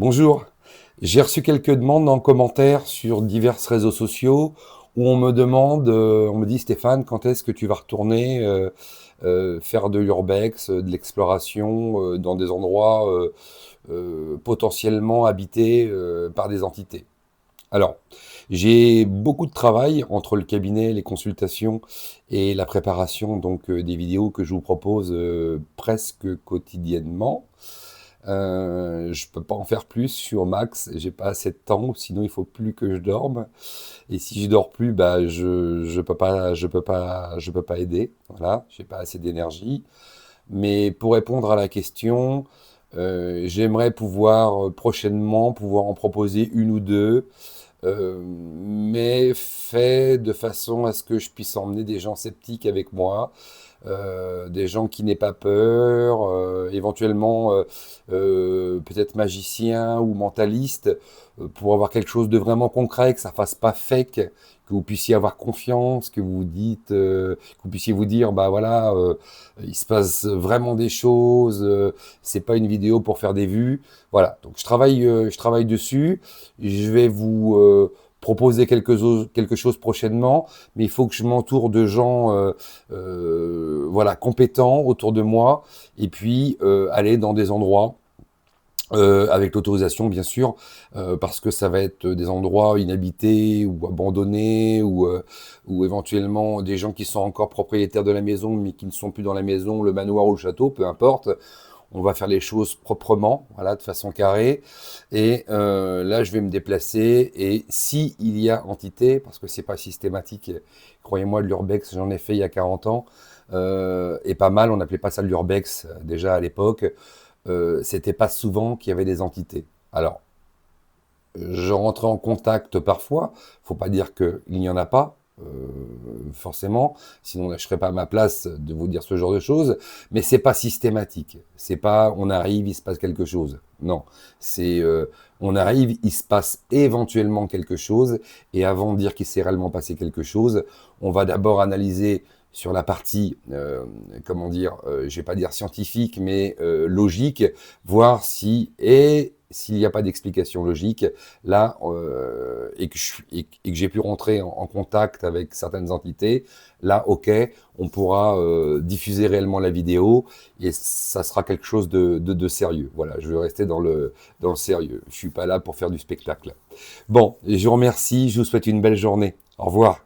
Bonjour, j'ai reçu quelques demandes en commentaire sur divers réseaux sociaux où on me demande, on me dit Stéphane, quand est-ce que tu vas retourner faire de l'urbex, de l'exploration dans des endroits potentiellement habités par des entités. Alors, j'ai beaucoup de travail entre le cabinet, les consultations et la préparation donc des vidéos que je vous propose presque quotidiennement. Je peux pas en faire plus, je suis au max, j'ai pas assez de temps, sinon il faut plus que je dorme. Et si je dors plus, bah je peux pas aider. Voilà, j'ai pas assez d'énergie. Mais pour répondre à la question, j'aimerais pouvoir prochainement pouvoir en proposer une ou deux, mais fait de façon à ce que je puisse emmener des gens sceptiques avec moi, des gens qui n'aient pas peur, éventuellement peut-être magiciens ou mentalistes, pour avoir quelque chose de vraiment concret, que ça fasse pas fake, que vous puissiez avoir confiance, que vous dites, que vous puissiez vous dire, bah voilà, il se passe vraiment des choses, c'est pas une vidéo pour faire des vues. Voilà, donc je travaille dessus. Je vais vous proposer quelque chose prochainement, mais il faut que je m'entoure de gens voilà, compétents autour de moi, et puis aller dans des endroits avec l'autorisation bien sûr, parce que ça va être des endroits inhabités ou abandonnés, ou éventuellement des gens qui sont encore propriétaires de la maison mais qui ne sont plus dans la maison, le manoir ou le château, peu importe. On va faire les choses proprement, voilà, de façon carrée. Et là, je vais me déplacer. Et si il y a entité, parce que c'est pas systématique, croyez-moi, de l'urbex, j'en ai fait il y a 40 ans, et pas mal. On n'appelait pas ça de l'urbex déjà à l'époque. C'était pas souvent qu'il y avait des entités. Alors, je rentrais en contact parfois. Faut pas dire qu'il n'y en a pas, forcément. Sinon, là, je serais pas à ma place de vous dire ce genre de choses. Mais c'est pas systématique. C'est pas, on arrive, il se passe quelque chose. Non, c'est, on arrive, il se passe éventuellement quelque chose. Et avant de dire qu'il s'est réellement passé quelque chose, on va d'abord analyser sur la partie, comment dire, je vais pas dire scientifique, mais logique, voir si et s'il n'y a pas d'explication logique, là, et que j'ai pu rentrer en contact avec certaines entités, là, ok, on pourra diffuser réellement la vidéo, et ça sera quelque chose de sérieux. Voilà, je veux rester dans le sérieux. Je suis pas là pour faire du spectacle. Bon, je vous remercie, je vous souhaite une belle journée. Au revoir.